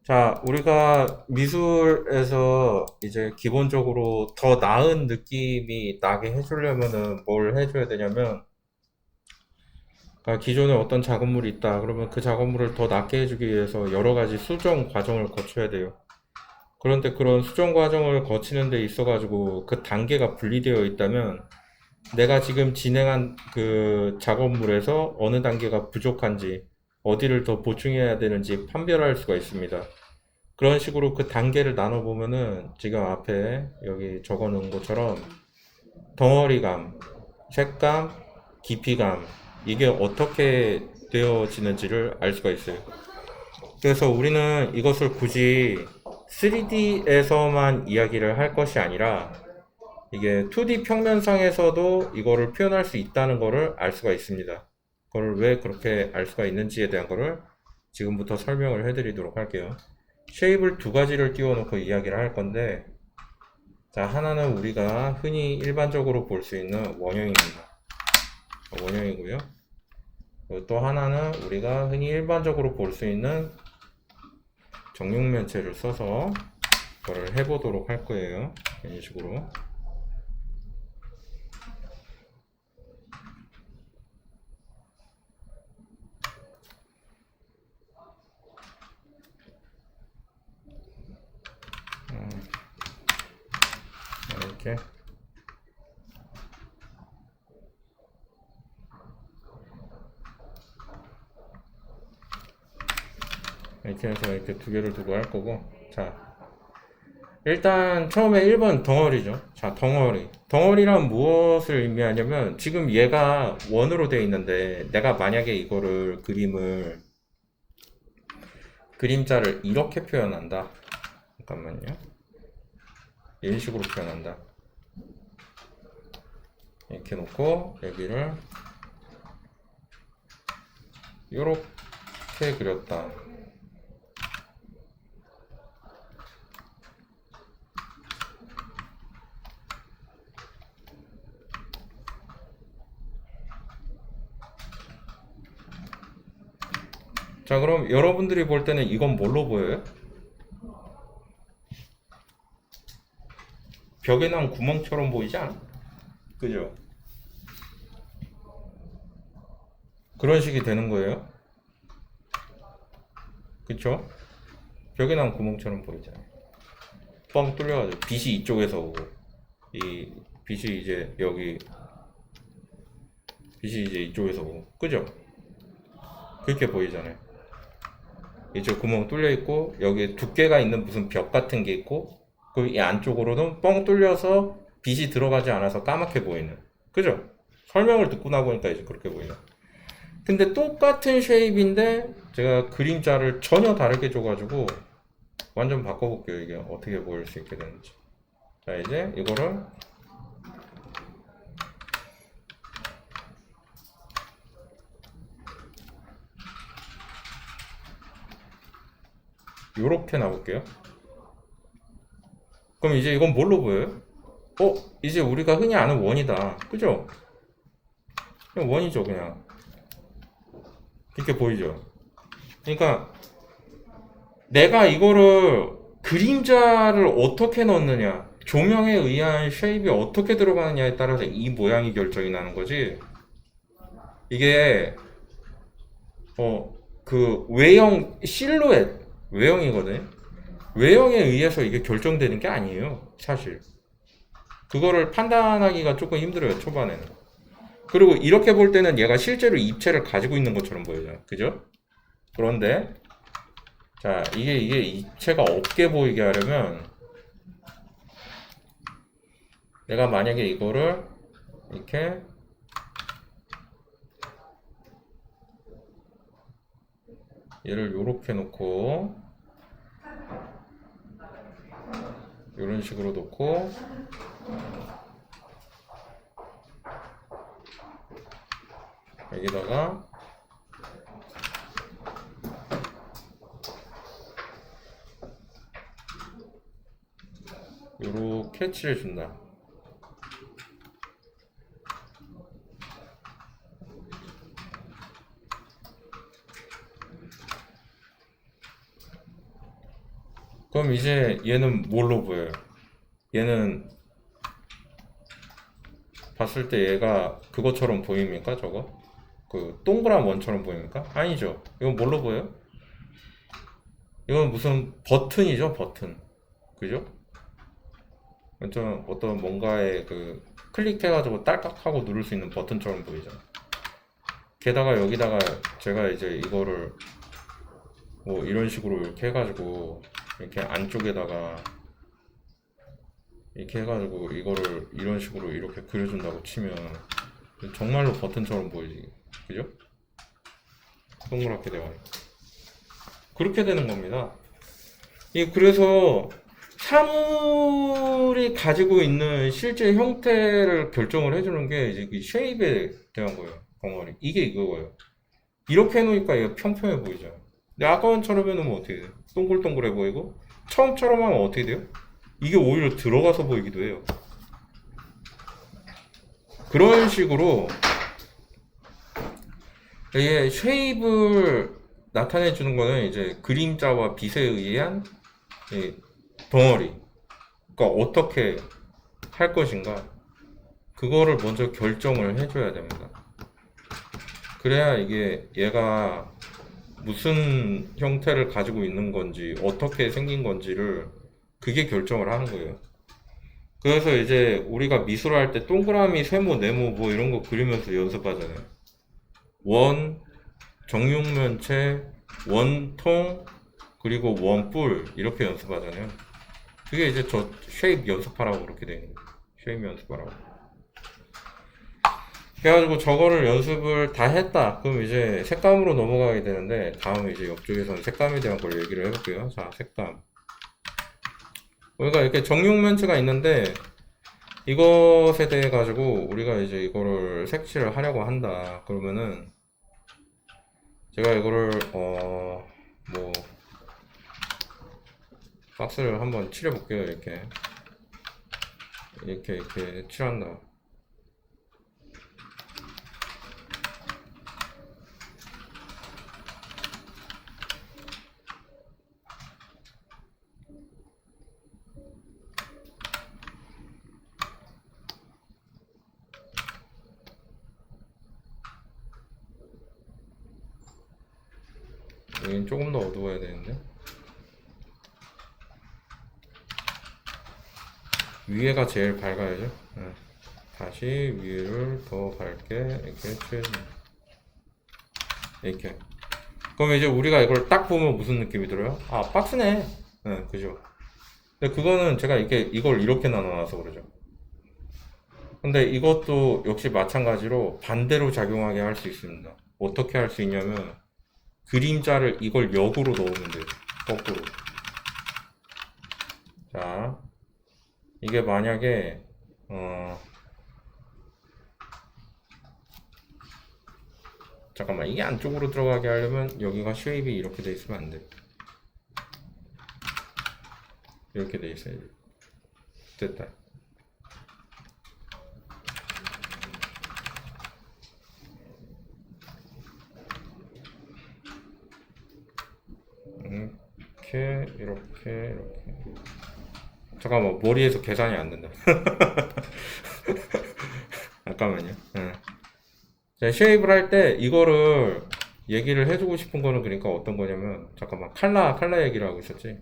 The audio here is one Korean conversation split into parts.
자, 우리가 미술에서 이제 기본적으로 더 나은 느낌이 나게 해주려면은 뭘 해줘야 되냐면, 기존에 어떤 작업물이 있다. 그러면 그 작업물을 더 낫게 해주기 위해서 여러 가지 수정 과정을 거쳐야 돼요. 그런데 그런 수정 과정을 거치는 데 있어가지고 그 단계가 분리되어 있다면, 내가 지금 진행한 그 작업물에서 어느 단계가 부족한지, 어디를 더 보충해야 되는지 판별할 수가 있습니다. 그런 식으로 그 단계를 나눠보면은 지금 앞에 여기 적어 놓은 것처럼 덩어리감, 색감, 깊이감, 이게 어떻게 되어지는지를 알 수가 있어요. 그래서 우리는 이것을 굳이 3D에서만 이야기를 할 것이 아니라 이게 2D 평면상에서도 이거를 표현할 수 있다는 것을 알 수가 있습니다. 그걸 왜 그렇게 알 수가 있는지에 대한 것을 지금부터 설명을 해드리도록 할게요. 쉐입을 두 가지를 띄워놓고 이야기를 할 건데, 자, 하나는 우리가 흔히 일반적으로 볼 수 있는 원형입니다. 원형이고요. 또 하나는 우리가 흔히 일반적으로 볼 수 있는 정육면체를 써서 그걸 해보도록 할 거예요. 이런 식으로. 이렇게. 이렇게 해서 이렇게 두 개를 두고 할 거고. 자, 일단 처음에 1번 덩어리죠. 자, 덩어리. 덩어리란 무엇을 의미하냐면 지금 얘가 원으로 되어 있는데 내가 만약에 이거를 그림자를 이렇게 표현한다. 잠깐만요. 이런 식으로 표현한다. 이렇게 놓고 여기를 이렇게 그렸다. 자, 그럼 여러분들이 볼 때는 이건 뭘로 보여요? 벽에 난 구멍처럼 보이지 않아? 그죠? 그런 식이 되는 거예요. 그쵸? 벽에 난 구멍처럼 보이잖아요. 뻥 뚫려가지고 빛이 이쪽에서 오고 이 빛이 이제 여기 빛이 이제 이쪽에서 오고 그죠? 그렇게 보이잖아요. 이쪽 구멍 뚫려 있고 여기 두께가 있는 무슨 벽 같은 게 있고 그 이 안쪽으로는 뻥 뚫려서 빛이 들어가지 않아서 까맣게 보이는 그죠? 설명을 듣고 나보니까 이제 그렇게 보이네. 근데 똑같은 쉐입인데 제가 그림자를 전혀 다르게 줘가지고 완전 바꿔볼게요. 이게 어떻게 보일 수 있게 되는지. 자, 이제 이거를 요렇게 놔볼게요. 그럼 이제 이건 뭘로 보여요? 이제 우리가 흔히 아는 원이다. 그죠? 그냥 원이죠, 그냥. 이렇게 보이죠? 그러니까 내가 이거를 그림자를 어떻게 넣느냐, 조명에 의한 쉐입이 어떻게 들어가느냐에 따라서 이 모양이 결정이 나는 거지. 이게 그 외형 실루엣 외형이거든. 외형에 의해서 이게 결정되는 게 아니에요, 사실. 그거를 판단하기가 조금 힘들어요, 초반에는. 그리고 이렇게 볼 때는 얘가 실제로 입체를 가지고 있는 것처럼 보여요. 그죠? 그런데 자, 이게 입체가 없게 보이게 하려면 내가 만약에 이거를 이렇게 얘를 요렇게 놓고 이런 식으로 놓고 여기다가 요렇게 칠해준다. 그럼 이제 얘는 뭘로 보여요? 얘는 봤을 때 얘가 그것처럼 보입니까? 저거? 그 동그란 원처럼 보입니까? 아니죠. 이건 뭘로 보여요? 이건 무슨 버튼이죠, 버튼. 그죠? 좀 어떤 뭔가에 그 클릭해가지고 딸깍하고 누를 수 있는 버튼처럼 보이죠. 게다가 여기다가 제가 이제 이거를 뭐 이런 식으로 이렇게 해가지고 이렇게 안쪽에다가 이렇게 해가지고 이거를 이런 식으로 이렇게 그려준다고 치면 정말로 버튼처럼 보이지. 그죠? 동그랗게 돼가지고 그렇게 되는 겁니다. 그래서 사물이 가지고 있는 실제 형태를 결정을 해주는 게 이제 그 쉐입에 대한 거예요. 벙어리. 이게 이거예요. 이렇게 해놓으니까 얘가 평평해 보이죠. 근데 아까처럼 해놓으면 어떻게 돼요? 동글동글해 보이고 처음처럼 하면 어떻게 돼요? 이게 오히려 들어가서 보이기도 해요. 그런 식으로 이게 쉐입을 나타내 주는 거는 이제 그림자와 빛에 의한 이 덩어리. 그러니까 어떻게 할 것인가. 그거를 먼저 결정을 해줘야 됩니다. 그래야 이게 얘가 무슨 형태를 가지고 있는 건지, 어떻게 생긴 건지를 그게 결정을 하는 거예요. 그래서 이제 우리가 미술할 때 동그라미, 세모, 네모 뭐 이런 거 그리면서 연습하잖아요. 원, 정육면체, 원통, 그리고 원뿔 이렇게 연습하잖아요. 그게 이제 저 쉐입 연습하라고 그렇게 돼 있는 거예요. 쉐입 연습하라고. 그래가지고 저거를 연습을 다 했다. 그럼 이제 색감으로 넘어가게 되는데 다음에 이제 옆쪽에서는 색감에 대한 걸 얘기를 해볼게요. 자, 색감. 우리가 이렇게 정육면체가 있는데 이것에 대해 가지고 우리가 이제 이거를 색칠을 하려고 한다. 그러면은 제가 이거를 뭐 박스를 한번 칠해 볼게요. 이렇게 칠한다. 여긴 조금 더 어두워야 되는데 위에가 제일 밝아야죠. 네. 다시 위를 더 밝게 이렇게 칠해줍니다. 이렇게. 그럼 이제 우리가 이걸 딱 보면 무슨 느낌이 들어요? 아, 박스네. 네, 그죠. 근데 그거는 제가 이걸 이렇게 나눠놔서 그러죠. 근데 이것도 역시 마찬가지로 반대로 작용하게 할 수 있습니다. 어떻게 할 수 있냐면 그림자를 이걸 역으로 넣으면 돼요. 거꾸로. 자, 이게 만약에 잠깐만, 이게 안쪽으로 들어가게 하려면 여기가 쉐입이 이렇게 돼 있으면 안 돼. 이렇게 돼 있어야 돼. 됐다. 이렇게. 잠깐만, 머리에서 계산이 안 된다. 잠깐만요. 네. 자, 쉐입을 할 때 이거를 얘기를 해주고 싶은 거는 그러니까 어떤 거냐면, 잠깐만, 칼라 얘기를 하고 있었지.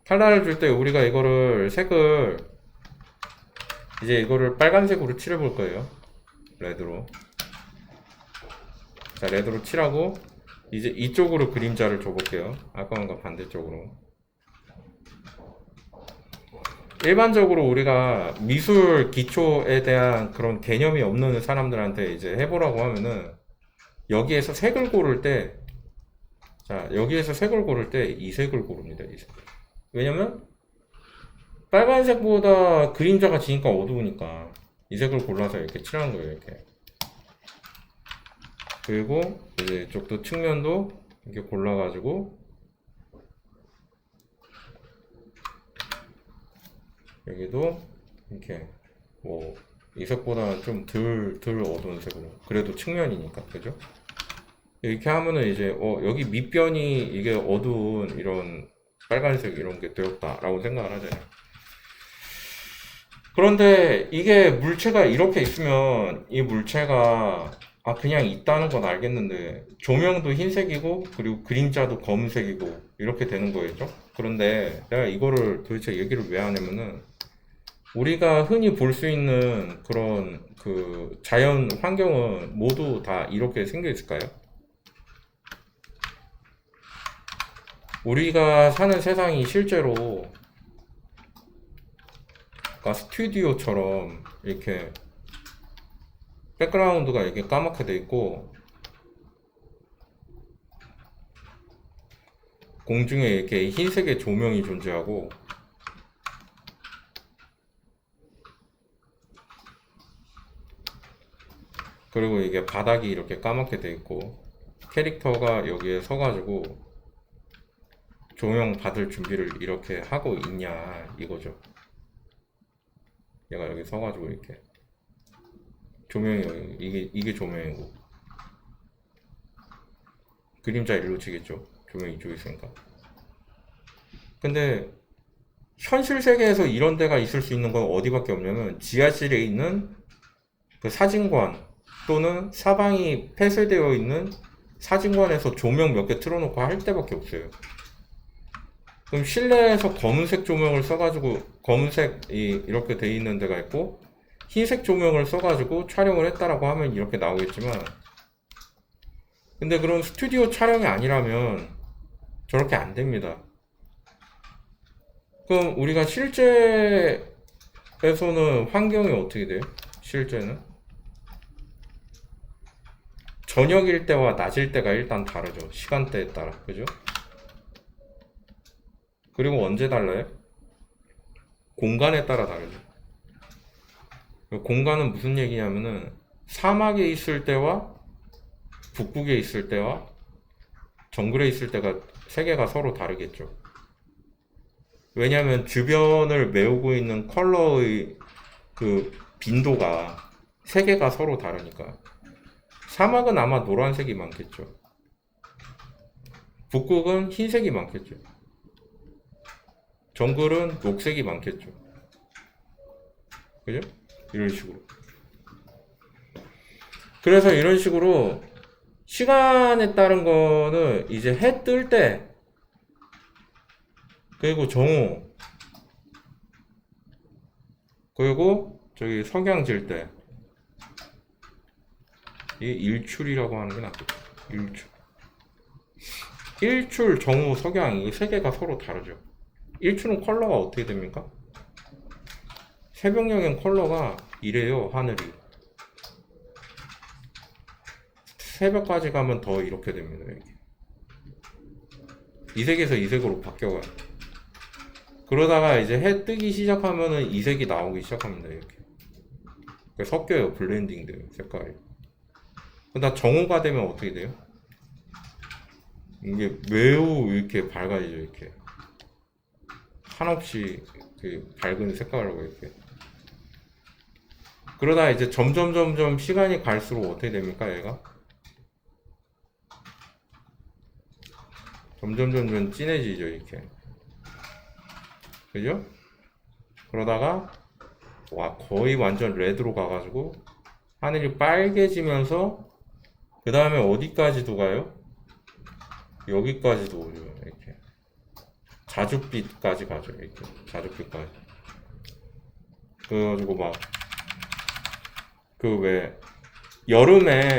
칼라를 줄 때 우리가 이거를 색을 이제 이거를 빨간색으로 칠해볼 거예요. 레드로. 자, 레드로 칠하고 이제 이쪽으로 그림자를 줘볼게요. 아까와 반대쪽으로. 일반적으로 우리가 미술 기초에 대한 그런 개념이 없는 사람들한테 이제 해보라고 하면은 여기에서 색을 고를 때, 자, 여기에서 색을 고를 때 이 색을 고릅니다. 이 색. 왜냐면 빨간색보다 그림자가 지니까 어두우니까 이 색을 골라서 이렇게 칠하는 거예요. 이렇게. 그리고 이제 이쪽도 측면도 이렇게 골라가지고 여기도 이렇게 뭐 이 색보다는 좀 덜 어두운 색으로, 그래도 측면이니까, 그죠? 이렇게 하면은 이제 여기 밑변이 이게 어두운 이런 빨간색 이런 게 되었다라고 생각을 하잖아요. 그런데 이게 물체가 이렇게 있으면 이 물체가 그냥 있다는 건 알겠는데 조명도 흰색이고 그리고 그림자도 검은색이고 이렇게 되는 거겠죠? 그런데 내가 이거를 도대체 얘기를 왜 하냐면은 우리가 흔히 볼 수 있는 그런 그 자연 환경은 모두 다 이렇게 생겨 있을까요? 우리가 사는 세상이 실제로 그러니까 스튜디오처럼 이렇게 백그라운드가 이렇게 까맣게 돼 있고 공중에 이렇게 흰색의 조명이 존재하고 그리고 이게 바닥이 이렇게 까맣게 돼 있고 캐릭터가 여기에 서가지고 조명 받을 준비를 이렇게 하고 있냐 이거죠. 얘가 여기 서가지고 이렇게 조명이 여기, 이게 조명이고 그림자 일로 치겠죠. 조명이 이쪽에 있으니까. 근데 현실 세계에서 이런 데가 있을 수 있는 건 어디밖에 없냐면 지하실에 있는 그 사진관 또는 사방이 폐쇄되어 있는 사진관에서 조명 몇 개 틀어놓고 할 때밖에 없어요. 그럼 실내에서 검은색 조명을 써가지고 검은색이 이렇게 돼 있는 데가 있고 흰색 조명을 써가지고 촬영을 했다라고 하면 이렇게 나오겠지만 근데 그런 스튜디오 촬영이 아니라면 저렇게 안 됩니다. 그럼 우리가 실제에서는 환경이 어떻게 돼요? 실제는 저녁일 때와 낮일 때가 일단 다르죠. 시간대에 따라 그죠? 그리고 언제 달라요? 공간에 따라 다르죠. 공간은 무슨 얘기냐면은 사막에 있을 때와 북극에 있을 때와 정글에 있을 때가 세계가 서로 다르겠죠. 왜냐하면 주변을 메우고 있는 컬러의 그 빈도가 세계가 서로 다르니까. 사막은 아마 노란색이 많겠죠. 북극은 흰색이 많겠죠. 정글은 녹색이 많겠죠. 그죠? 이런 식으로. 그래서 이런 식으로 시간에 따른 거는 이제 해 뜰 때, 그리고 정오, 그리고 저기 석양 질 때, 이게 일출이라고 하는 게 낫겠죠. 일출. 일출, 정오, 석양, 이 세 개가 서로 다르죠. 일출은 컬러가 어떻게 됩니까? 새벽녘엔 컬러가 이래요, 하늘이. 새벽까지 가면 더 이렇게 됩니다, 이렇게. 이 색에서 이 색으로 바뀌어가요. 그러다가 이제 해 뜨기 시작하면은 이 색이 나오기 시작합니다, 이렇게. 섞여요, 블렌딩 돼요, 색깔이. 그러다 정오가 되면 어떻게 돼요? 이게 매우 이렇게 밝아지죠, 이렇게. 한없이 밝은 색깔로 이렇게. 그러다 이제 점점 시간이 갈수록 어떻게 됩니까, 얘가? 점점 진해지죠, 이렇게. 그죠? 그러다가 와 거의 완전 레드로 가가지고 하늘이 빨개지면서 그 다음에 어디까지도 가요? 여기까지도 오죠, 이렇게. 자줏빛까지 가죠, 이렇게. 자줏빛까지. 그래가지고 막 그 왜 여름에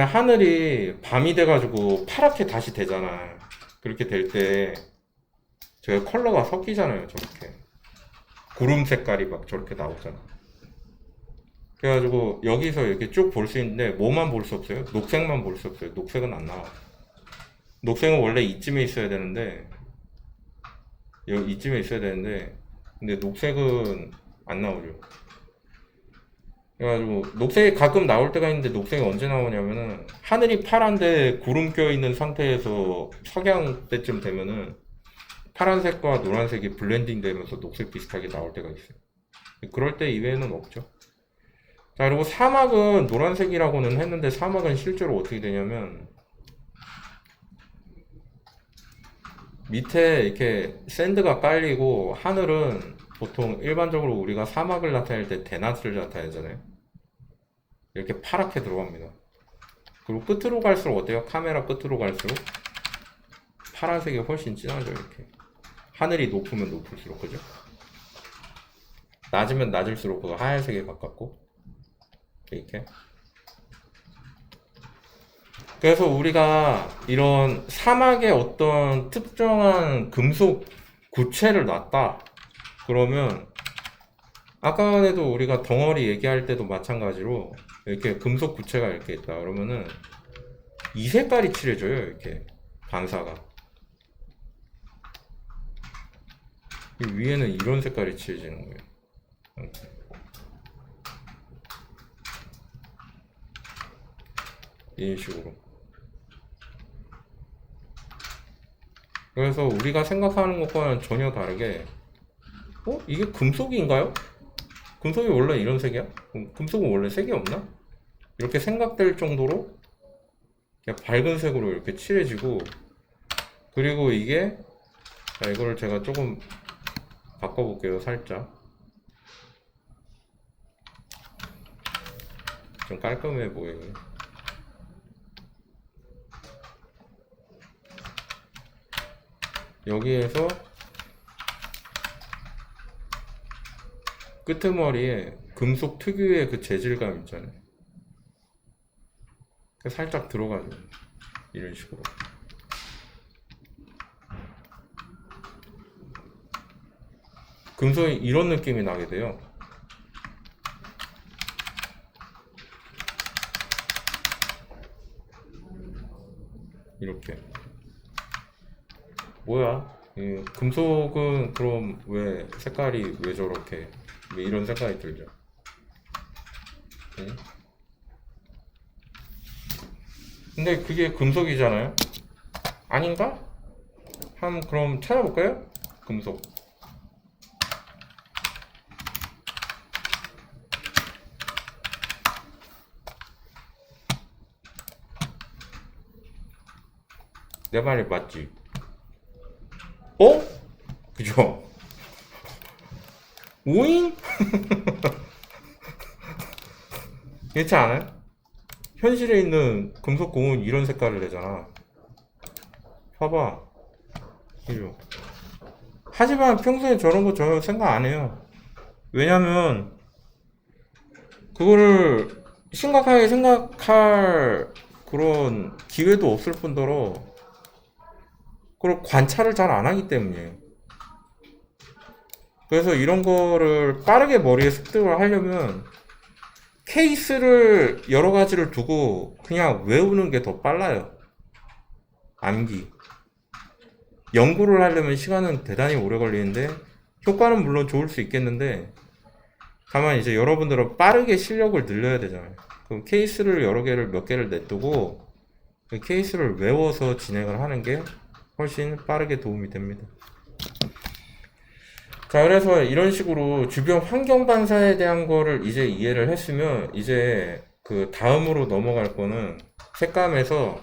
하늘이 밤이 돼가지고 파랗게 다시 되잖아. 그렇게 될 때 저게 컬러가 섞이잖아요, 저렇게. 구름 색깔이 막 저렇게 나오잖아. 그래가지고 여기서 이렇게 쭉 볼 수 있는데 뭐만 볼 수 없어요? 녹색만 볼 수 없어요. 녹색은 안 나와. 녹색은 원래 이쯤에 있어야 되는데 이쯤에 있어야 되는데 근데 녹색은 안 나오죠. 그래가지고 녹색이 가끔 나올 때가 있는데 녹색이 언제 나오냐면은 하늘이 파란데 구름 껴있는 상태에서 석양 때쯤 되면은 파란색과 노란색이 블렌딩 되면서 녹색 비슷하게 나올 때가 있어요. 그럴 때 이외에는 없죠. 자, 그리고 사막은 노란색이라고는 했는데 사막은 실제로 어떻게 되냐면 밑에 이렇게 샌드가 깔리고 하늘은 보통 일반적으로 우리가 사막을 나타낼 때 대낮을 나타내잖아요. 이렇게 파랗게 들어갑니다. 그리고 끝으로 갈수록 어때요? 카메라 끝으로 갈수록 파란색이 훨씬 진하죠. 이렇게 하늘이 높으면 높을수록, 그죠? 낮으면 낮을수록 그 하얀색에 가깝고 이렇게. 그래서 우리가 이런 사막에 어떤 특정한 금속 구체를 놨다 그러면, 아까에도 우리가 덩어리 얘기할 때도 마찬가지로 이렇게 금속 구체가 이렇게 있다 그러면은 이 색깔이 칠해져요. 이렇게 반사가. 이 위에는 이런 색깔이 칠해지는 거예요. 이렇게. 이런 식으로. 그래서 우리가 생각하는 것과는 전혀 다르게, 이게 금속인가요? 금속이 원래 이런 색이야? 금속은 원래 색이 없나? 이렇게 생각될 정도로 그냥 밝은 색으로 이렇게 칠해지고, 그리고 이게, 자, 이거를 제가 조금 바꿔볼게요. 살짝 좀 깔끔해 보이게. 여기에서 끄트머리에 금속 특유의 그 재질감 있잖아요. 살짝 들어가죠. 이런 식으로. 금속이 이런 느낌이 나게 돼요. 이렇게. 뭐야? 이 금속은 그럼 왜 색깔이 왜 저렇게, 왜 이런 색깔이 들죠? 응? 근데 그게 금속이잖아요? 아닌가? 그럼 찾아볼까요? 금속. 내 말이 맞지? 그죠? 오잉? 그렇지 않아요? 현실에 있는 금속공은 이런 색깔을 내잖아. 봐봐. 그죠? 하지만 평소에 저런 거 전혀 생각 안 해요. 왜냐면 그거를 심각하게 생각할 그런 기회도 없을 뿐더러 그걸 관찰을 잘 안 하기 때문이에요. 그래서 이런 거를 빠르게 머리에 습득을 하려면 케이스를 여러 가지를 두고 그냥 외우는 게 더 빨라요. 암기. 연구를 하려면 시간은 대단히 오래 걸리는데 효과는 물론 좋을 수 있겠는데, 다만 이제 여러분들은 빠르게 실력을 늘려야 되잖아요. 그럼 케이스를 여러 개를 몇 개를 냅두고 그 케이스를 외워서 진행을 하는 게 훨씬 빠르게 도움이 됩니다. 자, 그래서 이런 식으로 주변 환경 반사에 대한 거를 이제 이해를 했으면, 이제 그 다음으로 넘어갈 거는 색감에서,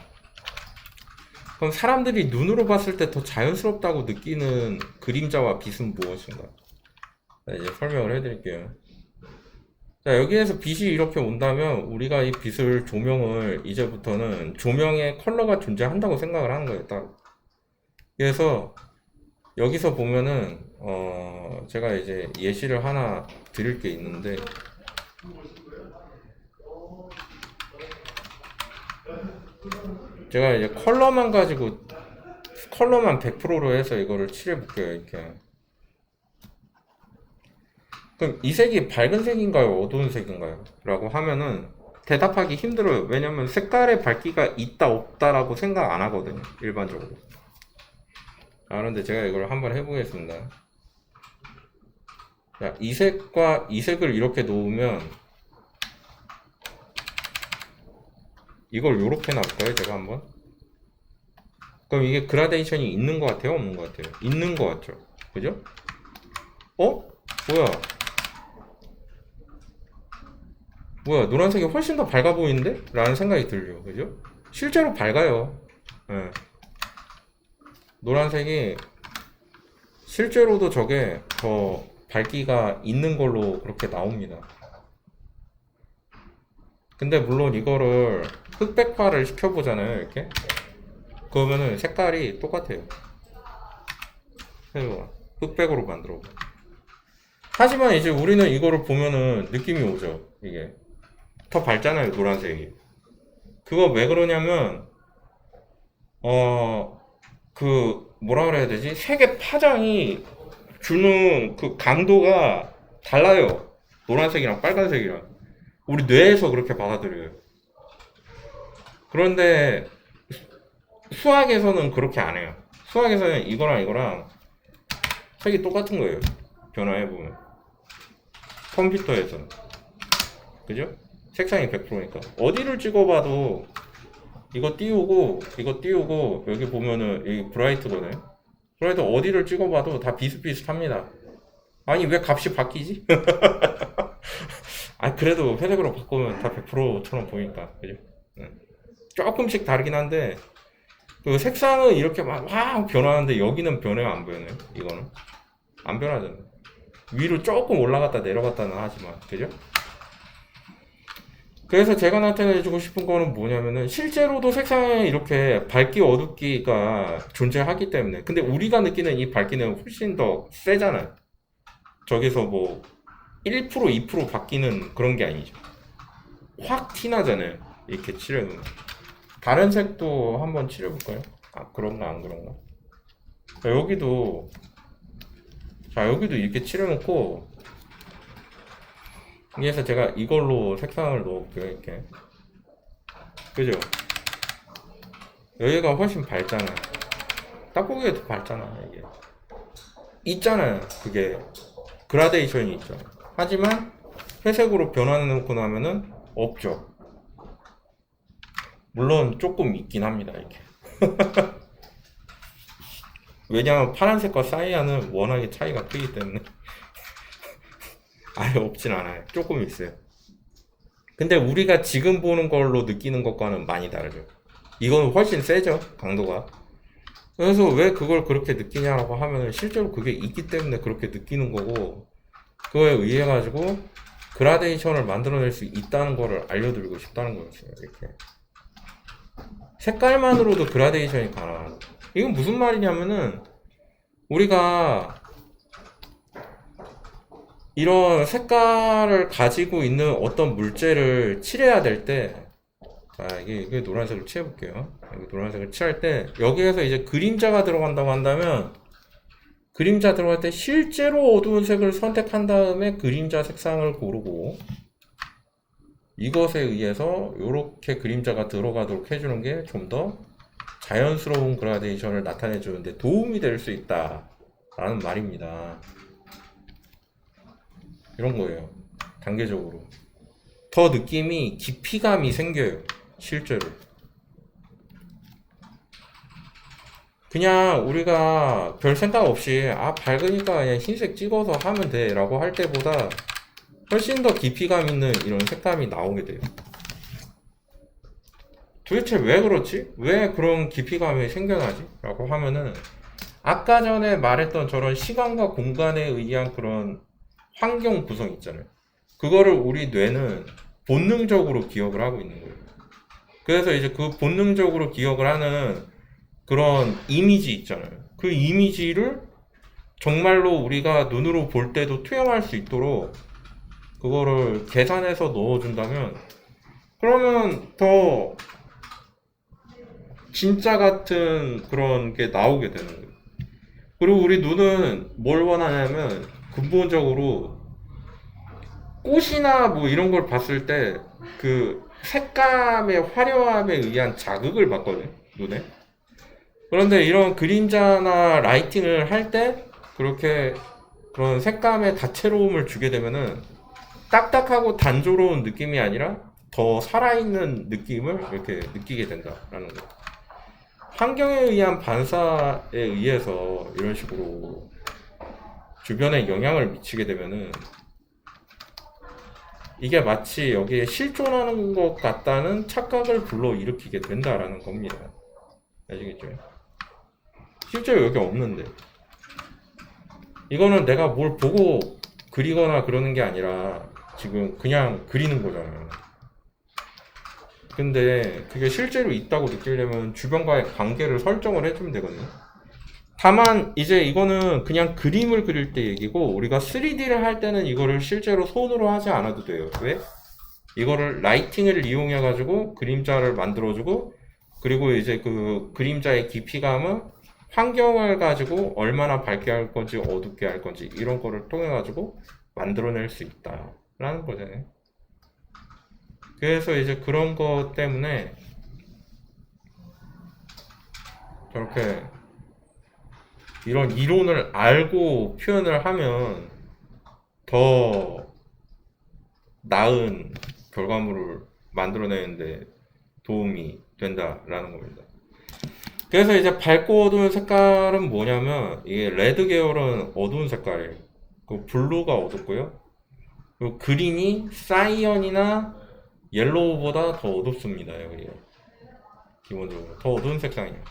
그럼 사람들이 눈으로 봤을 때 더 자연스럽다고 느끼는 그림자와 빛은 무엇인가? 자, 이제 설명을 해드릴게요. 자, 여기에서 빛이 이렇게 온다면 우리가 이 빛을, 조명을 이제부터는 조명에 컬러가 존재한다고 생각을 하는 거예요. 딱. 그래서 여기서 보면은 제가 이제 예시를 하나 드릴 게 있는데, 제가 이제 컬러만 가지고, 컬러만 100%로 해서 이거를 칠해 볼게요. 이렇게. 그럼 이 색이 밝은 색인가요? 어두운 색인가요? 라고 하면은 대답하기 힘들어요. 왜냐면 색깔의 밝기가 있다 없다라고 생각 안 하거든요. 일반적으로. 그런데 제가 이걸 한번 해보겠습니다. 자, 이 색과 이 색을 이렇게 놓으면, 이걸 이렇게 놔볼까요? 제가 한번. 그럼 이게 그라데이션이 있는 것 같아요? 없는 것 같아요? 있는 것 같죠? 그죠? 뭐야, 노란색이 훨씬 더 밝아 보이는데? 라는 생각이 들죠. 그죠? 실제로 밝아요. 예. 노란색이 실제로도 저게 더 밝기가 있는 걸로 그렇게 나옵니다. 근데 물론 이거를 흑백화를 시켜보잖아요. 이렇게 그러면은 색깔이 똑같아요. 흑백으로 만들어. 하지만 이제 우리는 이거를 보면은 느낌이 오죠. 이게 더 밝잖아요, 노란색이. 그거 왜 그러냐면 그 뭐라 그래야 되지? 색의 파장이 주는 그 강도가 달라요. 노란색이랑 빨간색이랑. 우리 뇌에서 그렇게 받아들여요. 그런데 수학에서는 그렇게 안 해요. 수학에서는 이거랑 색이 똑같은 거예요. 변화해보면. 컴퓨터에서는. 그죠? 색상이 100%니까. 어디를 찍어봐도 이거 띄우고 여기 보면은 이 브라이트거든요. 브라이트 어디를 찍어봐도 다 비슷비슷합니다. 아니 왜 값이 바뀌지? 아 그래도 회색으로 바꾸면 다 100%처럼 보니까 그죠? 조금씩 다르긴 한데 그 색상은 이렇게 막 변하는데 여기는 변해요 안 변해요? 이거는 안 변하잖아요. 위로 조금 올라갔다 내려갔다는 하지만 그죠? 그래서 제가 나타내주고 싶은 거는 뭐냐면은 실제로도 색상에 이렇게 밝기 어둡기가 존재하기 때문에 근데 우리가 느끼는 이 밝기는 훨씬 더 세잖아요. 저기서 뭐 1% 2% 바뀌는 그런 게 아니죠. 확 티나잖아요. 이렇게 칠해놓으면. 다른 색도 한번 칠해볼까요? 아 그런가 안 그런가? 자, 여기도 이렇게 칠해놓고 그래서 제가 이걸로 색상을 넣어볼게요. 이렇게 그죠? 여기가 훨씬 밝잖아요. 딱 보기에도 밝잖아. 이게 있잖아요. 그게 그라데이션이 있죠. 하지만 회색으로 변환해놓고 나면은 없죠. 물론 조금 있긴 합니다. 이렇게 왜냐하면 파란색과 사이아는 워낙에 차이가 크기 때문에 아예 없진 않아요. 조금 있어요. 근데 우리가 지금 보는 걸로 느끼는 것과는 많이 다르죠. 이건 훨씬 세죠, 강도가. 그래서 왜 그걸 그렇게 느끼냐라고 하면 실제로 그게 있기 때문에 그렇게 느끼는 거고 그거에 의해 가지고 그라데이션을 만들어낼 수 있다는 거를 알려드리고 싶다는 거였어요. 이렇게 색깔만으로도 그라데이션이 가능하다. 이건 무슨 말이냐면은 우리가 이런 색깔을 가지고 있는 어떤 물체를 칠해야 될 때, 이게 노란색을 칠해볼게요. 여기 노란색을 칠할 때, 여기에서 이제 그림자가 들어간다고 한다면, 그림자 들어갈 때 실제로 어두운 색을 선택한 다음에 그림자 색상을 고르고, 이것에 의해서 이렇게 그림자가 들어가도록 해주는 게 좀 더 자연스러운 그라데이션을 나타내 주는데 도움이 될 수 있다. 라는 말입니다. 이런 거예요. 단계적으로. 더 느낌이 깊이감이 생겨요. 실제로. 그냥 우리가 별 생각 없이 밝으니까 그냥 흰색 찍어서 하면 돼 라고 할 때보다 훨씬 더 깊이감 있는 이런 색감이 나오게 돼요. 도대체 왜 그렇지? 왜 그런 깊이감이 생겨나지? 라고 하면은 아까 전에 말했던 저런 시간과 공간에 의한 그런 환경 구성 있잖아요. 그거를 우리 뇌는 본능적으로 기억을 하고 있는 거예요. 그래서 이제 그 본능적으로 기억을 하는 그런 이미지 있잖아요. 그 이미지를 정말로 우리가 눈으로 볼 때도 투영할 수 있도록 그거를 계산해서 넣어준다면 그러면 더 진짜 같은 그런 게 나오게 되는 거예요. 그리고 우리 눈은 뭘 원하냐면 근본적으로 꽃이나 뭐 이런 걸 봤을 때 그 색감의 화려함에 의한 자극을 받거든요, 눈에. 그런데 이런 그림자나 라이팅을 할 때 그렇게 그런 색감의 다채로움을 주게 되면은 딱딱하고 단조로운 느낌이 아니라 더 살아있는 느낌을 이렇게 느끼게 된다라는 거예요. 환경에 의한 반사에 의해서 이런 식으로 주변에 영향을 미치게 되면은 이게 마치 여기에 실존하는 것 같다는 착각을 불러일으키게 된다라는 겁니다. 아시겠죠? 실제로 여기 없는데. 이거는 내가 뭘 보고 그리거나 그러는 게 아니라 지금 그냥 그리는 거잖아요. 근데 그게 실제로 있다고 느끼려면 주변과의 관계를 설정을 해주면 되거든요. 다만 이제 이거는 그냥 그림을 그릴 때 얘기고, 우리가 3D를 할 때는 이거를 실제로 손으로 하지 않아도 돼요. 왜? 이거를 라이팅을 이용해 가지고 그림자를 만들어주고, 그리고 이제 그 그림자의 깊이감은 환경을 가지고 얼마나 밝게 할 건지 어둡게 할 건지 이런 거를 통해 가지고 만들어낼 수 있다라는 거잖아요. 그래서 이제 그런 것 때문에 저렇게 이런 이론을 알고 표현을 하면 더 나은 결과물을 만들어내는데 도움이 된다라는 겁니다. 그래서 이제 밝고 어두운 색깔은 뭐냐면, 이게 레드 계열은 어두운 색깔이에요. 그 블루가 어둡고요. 그리고 그린이 사이언이나 옐로우보다 더 어둡습니다. 여기 기본적으로 더 어두운 색상이에요.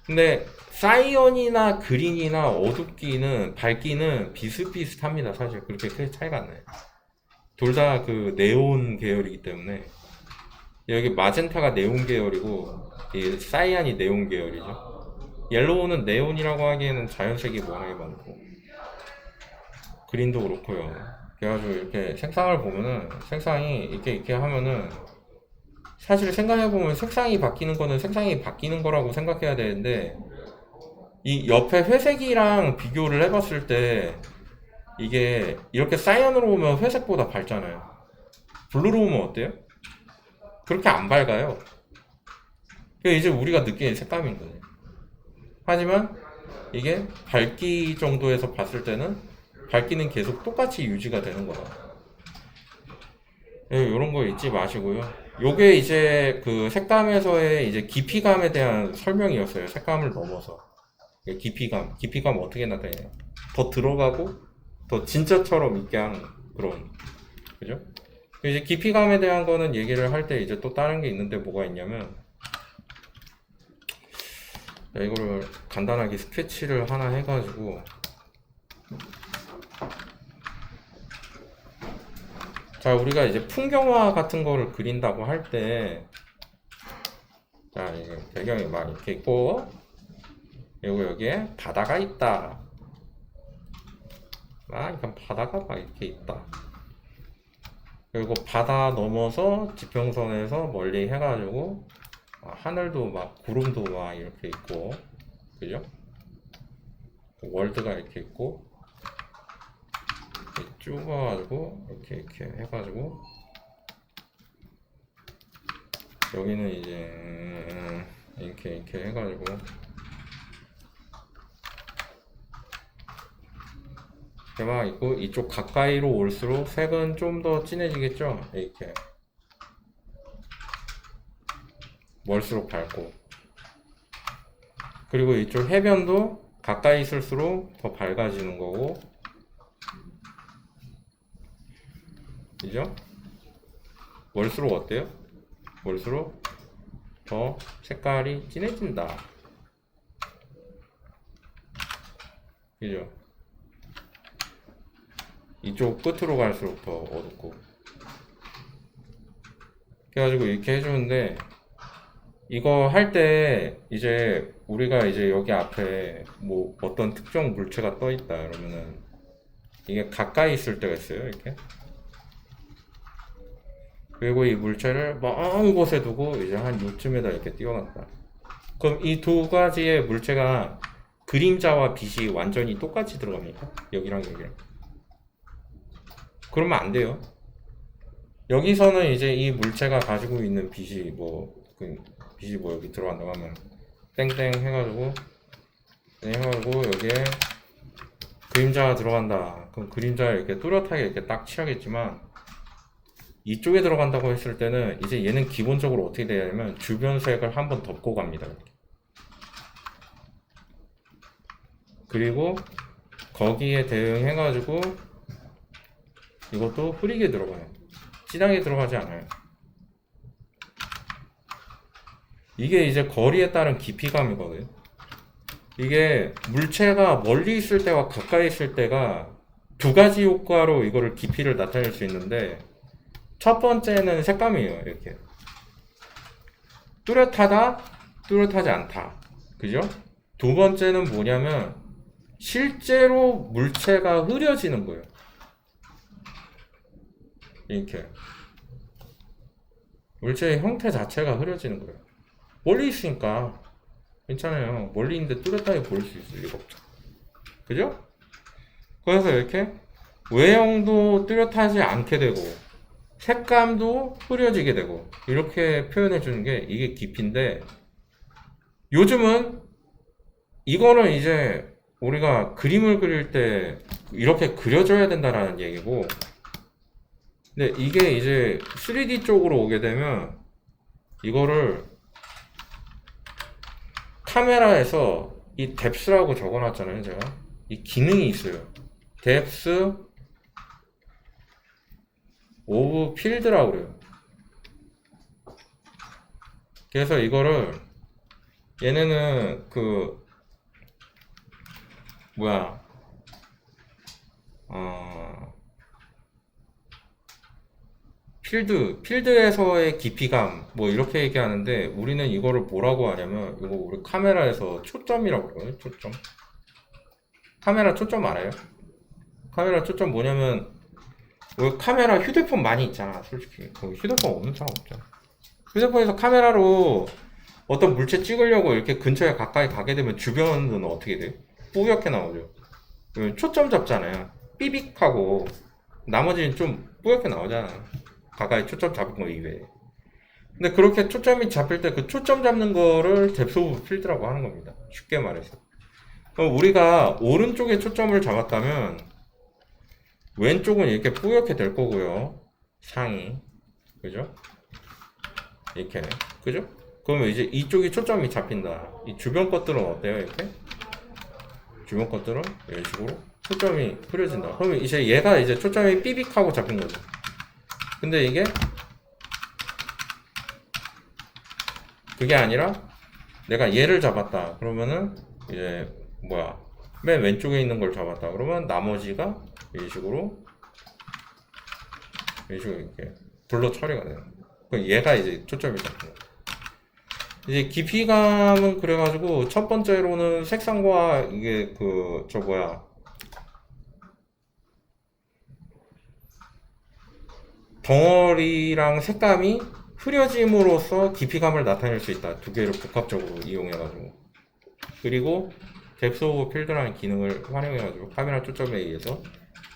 근데 사이언이나 그린이나 어둡기는 밝기는 비슷비슷합니다. 사실 그렇게 크게 차이가 안 나요. 둘 다 그 네온 계열이기 때문에. 여기 마젠타가 네온 계열이고 이 사이안이 네온 계열이죠. 옐로우는 네온이라고 하기에는 자연색이 워낙에 많고 그린도 그렇고요. 그래가지고 이렇게 색상을 보면은, 색상이 이렇게 하면은, 사실 생각해보면 색상이 바뀌는 거는 색상이 바뀌는 거라고 생각해야 되는데, 이 옆에 회색이랑 비교를 해봤을 때 이게 이렇게 사이언으로 오면 회색보다 밝잖아요. 블루로 오면 어때요? 그렇게 안 밝아요. 그게 이제 우리가 느끼는 색감인 거예요. 하지만 이게 밝기 정도에서 봤을 때는 밝기는 계속 똑같이 유지가 되는 거다. 이런 거 잊지 마시고요. 요게 이제 그 색감에서의 이제 깊이감에 대한 설명이었어요. 색감을 넘어서. 깊이감 어떻게 나타내냐. 더 들어가고 더 진짜처럼 있게 하는 그런, 그죠? 이제 깊이감에 대한 거는 얘기를 할 때 이제 또 다른 게 있는데 뭐가 있냐면, 이거를 간단하게 스케치를 하나 해가지고, 자, 우리가 이제 풍경화 같은 거를 그린다고 할 때, 자, 이게 배경이 막 이렇게 있고, 그리고 여기에 바다가 있다. 그러니까 바다가 막 이렇게 있다. 그리고 바다 넘어서 지평선에서 멀리 해가지고 하늘도 막 구름도 막 이렇게 있고, 그죠? 월드가 이렇게 있고, 이렇게 쭉 와가지고 이렇게 해가지고, 여기는 이제 이렇게 해가지고, 막 있고, 이쪽 가까이로 올수록 색은 좀 더 진해지겠죠? 이렇게 멀수록 밝고, 그리고 이쪽 해변도 가까이 있을수록 더 밝아지는 거고, 그죠? 멀수록 어때요? 멀수록 더 색깔이 진해진다. 그죠? 이쪽 끝으로 갈수록 더 어둡고. 그래가지고 이렇게 해주는데, 이거 할 때 이제 우리가 이제 여기 앞에 뭐 어떤 특정 물체가 떠 있다 그러면은, 이게 가까이 있을 때가 있어요. 이렇게. 그리고 이 물체를 먼 곳에 두고 이제 한 요쯤에다 이렇게 띄워놨다. 그럼 이 두 가지의 물체가 그림자와 빛이 완전히 똑같이 들어갑니까? 여기랑 여기랑. 그러면 안 돼요. 여기서는 이제 이 물체가 가지고 있는 빛이 빛이 뭐 여기 들어간다고 하면 땡땡 해가지고 여기에 그림자가 들어간다. 그럼 그림자를 이렇게 뚜렷하게 이렇게 딱 칠하겠지만, 이쪽에 들어간다고 했을 때는 이제 얘는 기본적으로 어떻게 되냐면 주변 색을 한번 덮고 갑니다. 그리고 거기에 대응해가지고 이것도 흐리게 들어가요. 진하게 들어가지 않아요. 이게 이제 거리에 따른 깊이감이거든요. 이게 물체가 멀리 있을 때와 가까이 있을 때가 두 가지 효과로 이거를 깊이를 나타낼 수 있는데, 첫 번째는 색감이에요. 이렇게 뚜렷하다, 뚜렷하지 않다. 그죠? 두 번째는 뭐냐면 실제로 물체가 흐려지는 거예요. 이렇게 물체의 형태 자체가 흐려지는 거예요. 멀리 있으니까 괜찮아요. 멀리 있는데 뚜렷하게 보일 수 있을 리가 없죠. 그죠? 그래서 이렇게 외형도 뚜렷하지 않게 되고 색감도 흐려지게 되고 이렇게 표현해 주는 게 이게 깊이인데, 요즘은 이거는 이제 우리가 그림을 그릴 때 이렇게 그려줘야 된다라는 얘기고, 근데 이게 이제 3D 쪽으로 오게 되면 이거를 카메라에서 이 뎁스라고 적어놨잖아요. 제가 이 기능이 있어요. 뎁스 오브 필드라고 그래요. 그래서 이거를 얘네는 그 뭐야 필드에서의 깊이감 뭐 이렇게 얘기하는데, 우리는 이거를 뭐라고 하냐면 이거 우리 카메라에서 초점이라고 그러거든요. 초점. 카메라 초점 알아요? 카메라 초점 뭐냐면, 우리 카메라 휴대폰 많이 있잖아. 솔직히 그 휴대폰 없는 사람 없잖아. 휴대폰에서 카메라로 어떤 물체 찍으려고 이렇게 근처에 가까이 가게 되면 주변은 어떻게 돼? 뿌옇게 나오죠. 초점 잡잖아요. 삐빅하고 나머지는 좀 뿌옇게 나오잖아. 가까이 초점 잡은 거 이외에. 근데 그렇게 초점이 잡힐 때 그 초점 잡는 거를 뎁스 오브 필드라고 하는 겁니다. 쉽게 말해서. 그럼 우리가 오른쪽에 초점을 잡았다면 왼쪽은 이렇게 뿌옇게 될 거고요. 상이. 그죠? 이렇게. 그죠? 그러면 이제 이쪽이 초점이 잡힌다. 이 주변 것들은 어때요? 이렇게? 주변 것들은 이런 식으로 초점이 흐려진다. 그러면 이제 얘가 이제 초점이 삐빅하고 잡힌 거죠. 근데 이게 그게 아니라 내가 얘를 잡았다. 그러면은 이제 뭐야? 맨 왼쪽에 있는 걸 잡았다. 그러면 나머지가 이런 식으로 이렇게 블러 처리가 돼요. 그럼 얘가 이제 초점이 잡힌 거예요. 이제 깊이감은 그래가지고 첫 번째로는 색상과 이게 덩어리랑 색감이 흐려짐으로써 깊이감을 나타낼 수 있다. 두 개를 복합적으로 이용해가지고. 그리고 뎁스 오브 필드라는 기능을 활용해가지고 카메라 초점에 의해서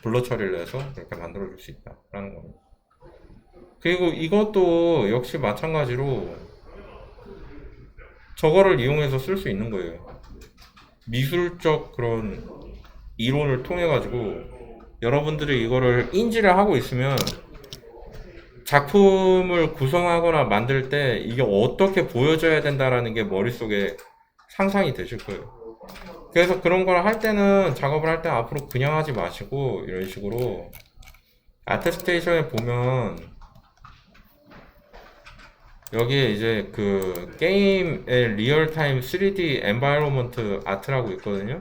블러 처리를 해서 이렇게 만들어줄 수 있다라는 겁니다. 그리고 이것도 역시 마찬가지로 저거를 이용해서 쓸 수 있는 거예요. 미술적 그런 이론을 통해 가지고 여러분들이 이거를 인지를 하고 있으면 작품을 구성하거나 만들 때 이게 어떻게 보여져야 된다라는 게 머릿속에 상상이 되실 거예요. 그래서 그런 걸 할 때는, 작업을 할 때 앞으로 그냥 하지 마시고 이런 식으로 아트스테이션에 보면 여기에 이제 그 게임의 리얼타임 3D 엔바이러먼트 아트라고 있거든요.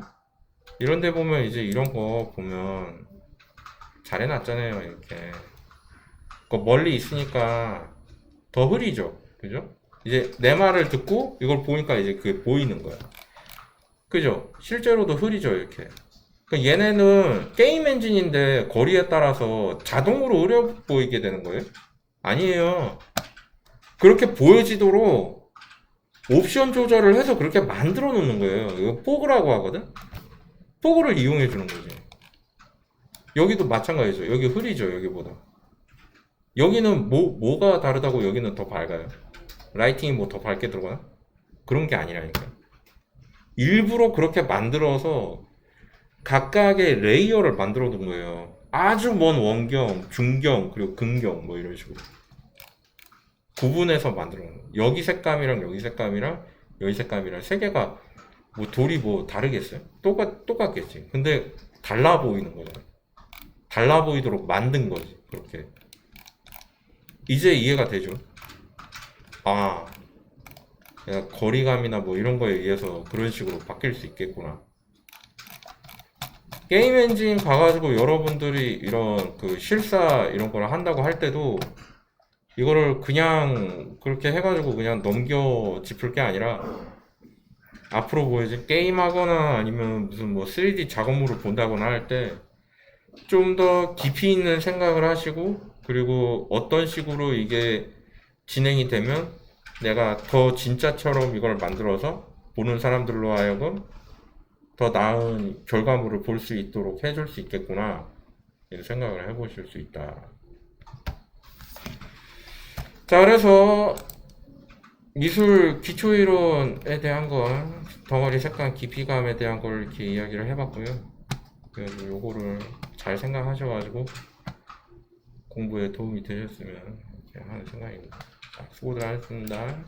이런 데 보면 이제 이런 거 보면 잘 해놨잖아요. 이렇게 멀리 있으니까 더 흐리죠. 그죠? 이제 내 말을 듣고 이걸 보니까 이제 그게 보이는 거야. 그죠? 실제로도 흐리죠. 이렇게. 그러니까 얘네는 게임 엔진인데 거리에 따라서 자동으로 흐려 보이게 되는 거예요? 아니에요. 그렇게 보여지도록 옵션 조절을 해서 그렇게 만들어 놓는 거예요. 이거 포그라고 하거든? 포그를 이용해 주는 거지. 여기도 마찬가지죠. 여기 흐리죠. 여기보다. 여기는 뭐가 다르다고 여기는 더 밝아요? 라이팅이 뭐 더 밝게 들어가나? 그런 게 아니라니까. 일부러 그렇게 만들어서 각각의 레이어를 만들어 놓은 거예요. 아주 먼 원경, 중경, 그리고 근경 뭐 이런 식으로 구분해서 만들어 놓은 거예요. 여기 색감이랑 여기 색감이랑 여기 색감이랑 세 개가 뭐 돌이 뭐 다르겠어요? 똑같겠지. 근데 달라 보이는 거잖아요. 달라 보이도록 만든 거지. 그렇게. 이제 이해가 되죠? 아, 내가 거리감이나 뭐 이런 거에 의해서 그런 식으로 바뀔 수 있겠구나. 게임 엔진 가가지고 여러분들이 이런 그 실사 이런 걸 한다고 할 때도 이거를 그냥 그렇게 해가지고 그냥 넘겨 짚을 게 아니라 앞으로 뭐 이제 게임하거나 아니면 무슨 뭐 3D 작업물을 본다거나 할 때 좀 더 깊이 있는 생각을 하시고, 그리고 어떤 식으로 이게 진행이 되면 내가 더 진짜처럼 이걸 만들어서 보는 사람들로 하여금 더 나은 결과물을 볼 수 있도록 해줄 수 있겠구나, 이런 생각을 해보실 수 있다. 자, 그래서 미술 기초이론에 대한 건 덩어리 색감 깊이감에 대한 걸 이렇게 이야기를 해봤고요. 그래서 요거를 잘 생각하셔가지고 공부에 도움이 되셨으면 이렇게 하는 생각입니다. 자, 수고들 하셨습니다.